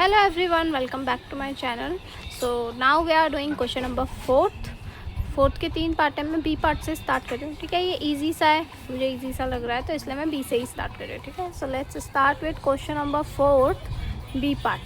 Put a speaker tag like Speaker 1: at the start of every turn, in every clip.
Speaker 1: Hello everyone, welcome back to my channel. So now we are doing question number 4th के 3 part है. मैं B part से start कर रही हूँ. ठीक है, ये इजी सा है, मुझे इजी सा लग रहा है तो इसलिए मैं बी से ही स्टार्ट कर रही हूँ. ठीक है, so let's start with question number 4th B part.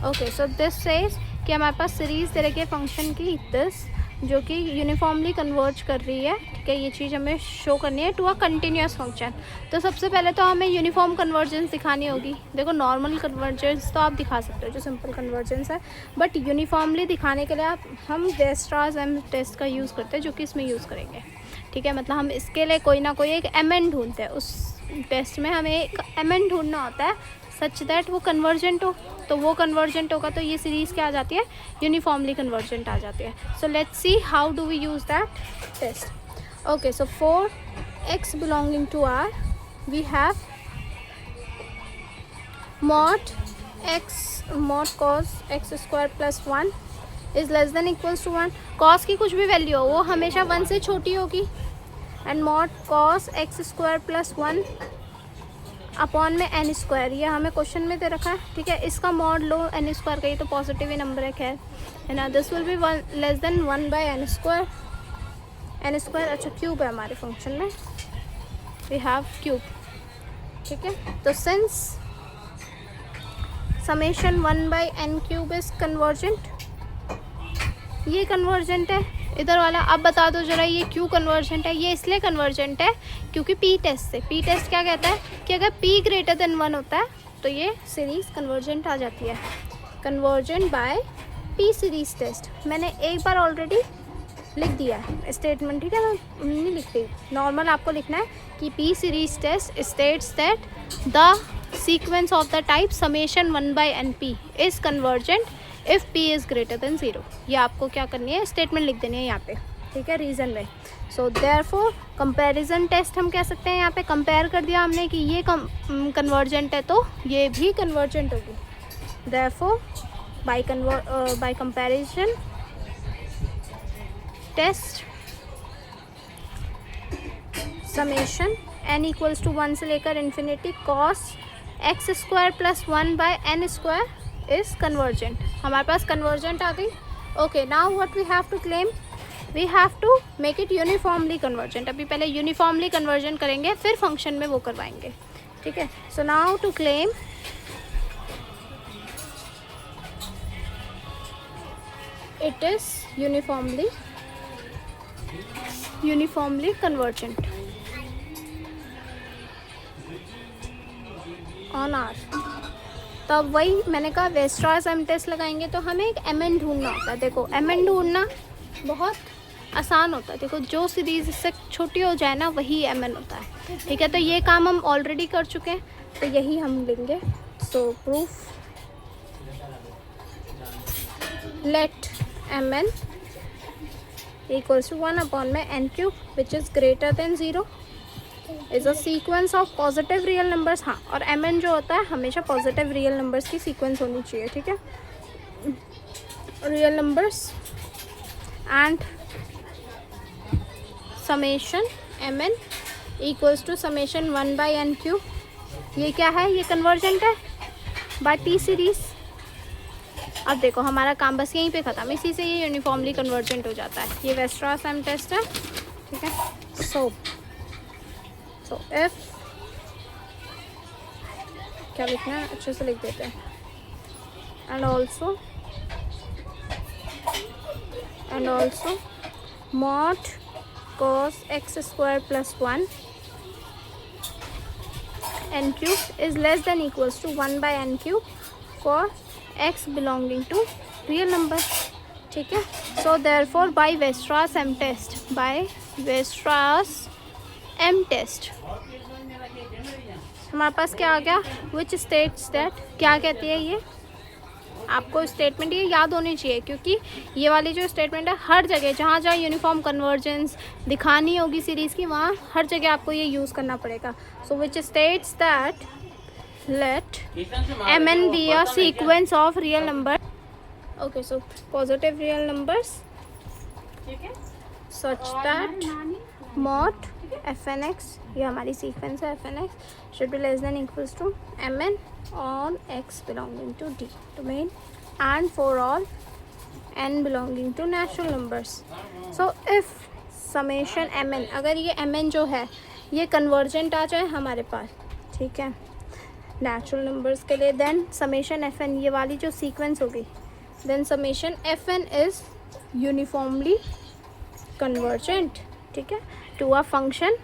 Speaker 1: Okay, so this says कि हमारे पास सीरीज दे रखी है फंक्शन की दिस, जो कि यूनिफॉर्मली कन्वर्ज कर रही है. ठीक है, ये चीज़ हमें शो करनी है टू अ कंटिन्यूस फंक्शन. तो सबसे पहले तो हमें यूनिफॉर्म कन्वर्जेंस दिखानी होगी. देखो, नॉर्मल कन्वर्जेंस तो आप दिखा सकते हो जो सिंपल कन्वर्जेंस है, बट यूनिफॉर्मली दिखाने के लिए हम वेस्ट्रास एम टेस्ट का यूज़ करते हैं, जो कि इसमें यूज़ करेंगे. ठीक है, मतलब हम इसके लिए कोई ना कोई एक एमएन ढूंढते हैं. उस टेस्ट में हमें एक एमएन ढूंढना होता है सच दैट वो कन्वर्जेंट हो. तो वो कन्वर्जेंट होगा तो ये सीरीज़ क्या आ जाती है, यूनिफॉर्मली कन्वर्जेंट आ जाती है. So let's see how do we use that test. Okay, so for x belonging to R we have mod cos x square plus 1 is less than equals to 1. cos की कुछ भी value हो वो हमेशा 1 से छोटी होगी. And mod cos x square plus 1 upon में n स्क्वायर, ये हमें क्वेश्चन में दे रखा है. ठीक है, इसका मॉड लो n स्क्वायर का, ये तो पॉजिटिव ही नंबर है. खैर, है ना, this will be less then 1 by n square. n square अच्छा क्यूब है हमारे फंक्शन में, वी हैव क्यूब. ठीक है, तो since summation 1 by n cube is convergent, ये कन्वर्जेंट है इधर वाला. अब बता दो जरा ये क्यों कन्वर्जेंट है. ये इसलिए कन्वर्जेंट है क्योंकि पी टेस्ट से, पी टेस्ट क्या कहता है कि अगर p ग्रेटर देन 1 होता है तो ये सीरीज़ कन्वर्जेंट आ जाती है. Convergent by P series test मैंने एक बार ऑलरेडी लिख दिया है स्टेटमेंट. ठीक है, मैं नहीं लिखती, नॉर्मल आपको लिखना है कि P series test states that the sequence of the type summation 1 by N P is convergent if P is greater than 0. ये आपको क्या करनी है, स्टेटमेंट लिख देनी है यहाँ पे. ठीक है, रीज़न में. सो देयरफॉर कंपैरिजन ट हम कह सकते हैं, यहाँ पे कंपेयर कर दिया हमने कि ये कन्वर्जेंट है तो ये भी कन्वर्जेंट होगी. Therefore by comparison test summation n equals to 1 से लेकर infinity cos x square plus 1 by n square is convergent. हमारे पास कन्वर्जेंट आ गई. Okay, now what we have to claim, we have to make it uniformly convergent. अभी पहले uniformly conversion करेंगे, फिर फंक्शन में वो करवाएंगे. ठीक है, so now to claim it is uniformly convergent on R. तब वही मैंने कहा वेस्ट्रास एम टेस्ट लगाएंगे तो हमें एक एम एन ढूंढना होता है. देखो, एम एन ढूंढना बहुत आसान होता है. देखो, जो सीरीज इससे छोटी हो जाए ना वही एम एन होता है. ठीक है, तो ये काम हम ऑलरेडी कर चुके हैं तो यही हम लेंगे. So proof let M N equals to 1 upon में n cube which is greater than 0 is a sequence of positive real numbers. हाँ, और mn जो होता है हमेशा पॉजिटिव रियल नंबर्स की सीक्वेंस होनी चाहिए. ठीक है, real numbers and summation mn equals to summation 1 by n cube. ये क्या है, ये कन्वर्जेंट है बाय टी सीरीज़. अब देखो, हमारा काम बस यहीं पे ख़त्म, इसी से ये यूनिफॉर्मली कन्वर्जेंट हो जाता है. ये वेस्ट्रास एम टेस्ट है. ठीक है, सो इफ क्या लिखना है, अच्छे से लिख देते हैं. And also mod cos x square plus 1 n cube is less than equals to 1 by n cube for x belonging to real number. ठीक है, so therefore by Weierstrass M test हमारे पास क्या आ गया, विच स्टेट्स दैट, क्या कहती है ये. आपको स्टेटमेंट ये याद होनी चाहिए क्योंकि ये वाली जो स्टेटमेंट है हर जगह जहाँ जहाँ यूनिफॉर्म कन्वर्जेंस दिखानी होगी सीरीज़ की, वहाँ हर जगह आपको ये यूज़ करना पड़ेगा. So which states that let mn be a sequence of real number. Okay, so positive real numbers such that mod F N X, ये हमारी सीक्वेंस है, F N X should be less than equals to M N on X belonging to D domain and for all N belonging to natural numbers. So if summation M N, अगर ये M N जो है ये convergent आ जाए हमारे पास, ठीक है, natural numbers के लिए, देन समेशन एफ एन, ये वाली जो सीक्वेंस होगी, then summation F N is uniformly convergent, ठीक है, to a function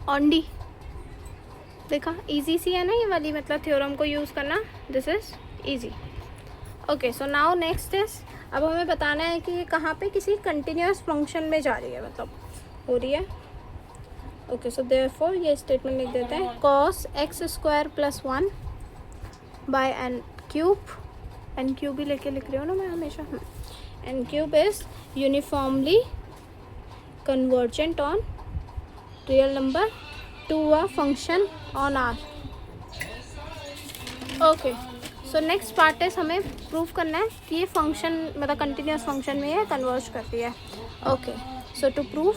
Speaker 1: on D. देखा इजी सी है ना ये वाली, मतलब थ्योरम को यूज़ करना, this is easy. Okay, so now next is, अब हमें बताना है कि ये कहाँ पे किसी कंटिन्यूस फंक्शन में जा रही है, मतलब हो रही है। ओके, सो देयरफॉर ये स्टेटमेंट लिख देते हैं, cos x square plus 1 by N cube, N cube भी लेके लिख रही हूँ ना मैं हमेशा, N cube is uniformly convergent on real number to a function on R. Okay, so next part is हमें प्रूव करना है कि ये फंक्शन मतलब कंटिन्यूस फंक्शन में ये कन्वर्ज करती है। Okay, so to prove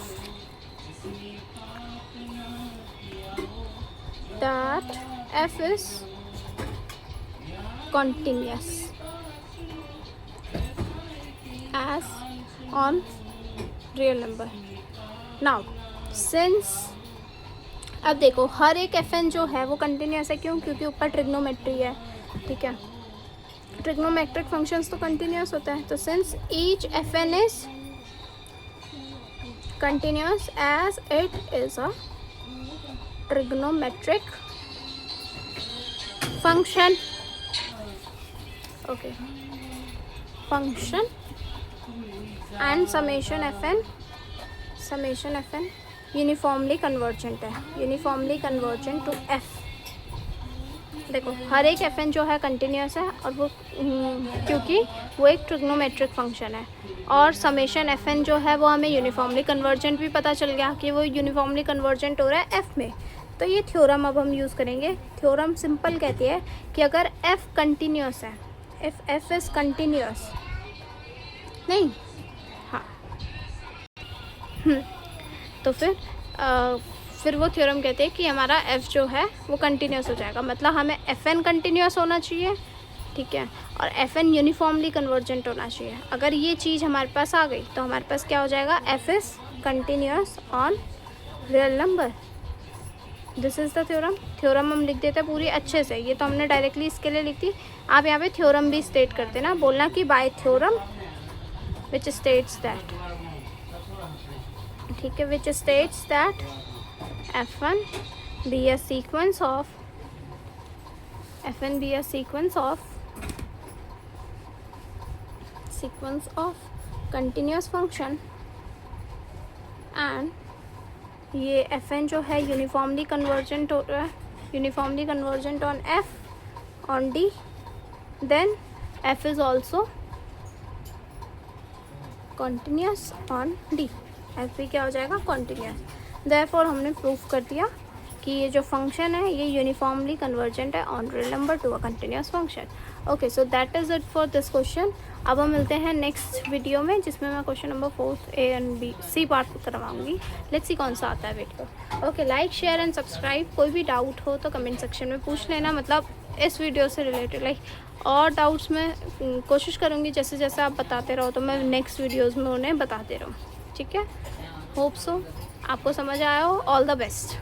Speaker 1: that f is continuous as on real number. Now since, अब देखो हर एक fn जो है वो कंटिन्यूस है, क्यों? क्योंकि ऊपर ट्रिग्नोमेट्री है, ठीक है, ट्रिग्नोमेट्रिक फंक्शंस तो कंटिन्यूस होता है। तो since each fn is continuous as it is a trigonometric function, okay, function, and summation fn uniformly convergent है, uniformly convergent to f। देखो हर एक fn जो है कंटिन्यूस है, और वो क्योंकि वो एक ट्रिग्नोमेट्रिक फंक्शन है, और समेशन fn जो है वो हमें यूनिफॉर्मली कन्वर्जेंट भी पता चल गया कि वो यूनिफॉर्मली कन्वर्जेंट हो रहा है f में। तो ये थ्योरम अब हम यूज़ करेंगे। थ्योरम सिंपल कहती है कि अगर f कंटिन्यूस है, इफ़ f इज़ कंटिन्यूस, नहीं, हाँ, तो फिर वो थ्योरम कहते हैं कि हमारा f जो है वो कंटिन्यूस हो जाएगा, मतलब हमें fn कंटिन्यूस होना चाहिए, ठीक है, और fn यूनिफॉर्मली कन्वर्जेंट होना चाहिए। अगर ये चीज़ हमारे पास आ गई तो हमारे पास क्या हो जाएगा, f is continuous on real number. This is the theorem. Theorem हम लिख देते हैं पूरी अच्छे से, ये तो हमने डायरेक्टली इसके लिए लिख दी। आप यहाँ पे थ्योरम भी स्टेट करते ना, बोलना कि bye theorem which states that, ठीक है, विच states that f1 be a sequence of fn be a sequence of continuous function, and ये fn जो है यूनिफॉर्मली कन्वर्जेंट हो रहा है, uniformly convergent on f on d, then f is also continuous on d, f भी क्या हो जाएगा, कॉन्टिन्यूस। देयरफॉर हमने प्रूफ कर दिया कि ये जो फंक्शन है ये यूनिफॉर्मली कन्वर्जेंट है on real number to a continuous function. Okay, so that is it for this question. अब हम मिलते हैं नेक्स्ट वीडियो में, जिसमें मैं question number 4 A and B C part करवाऊंगी। लेट्स सी कौन सा आता है, वेट करो। Okay, like share and subscribe. कोई भी डाउट हो तो कमेंट सेक्शन में पूछ लेना, मतलब इस वीडियो से रिलेटेड, लाइक और डाउट्स में कोशिश करूँगी जैसे जैसे आप बताते रहो तो मैं नेक्स्ट वीडियोज़ में उन्हें बताते रहूँ, ठीक है। होप सो आपको समझ आया हो। All the best.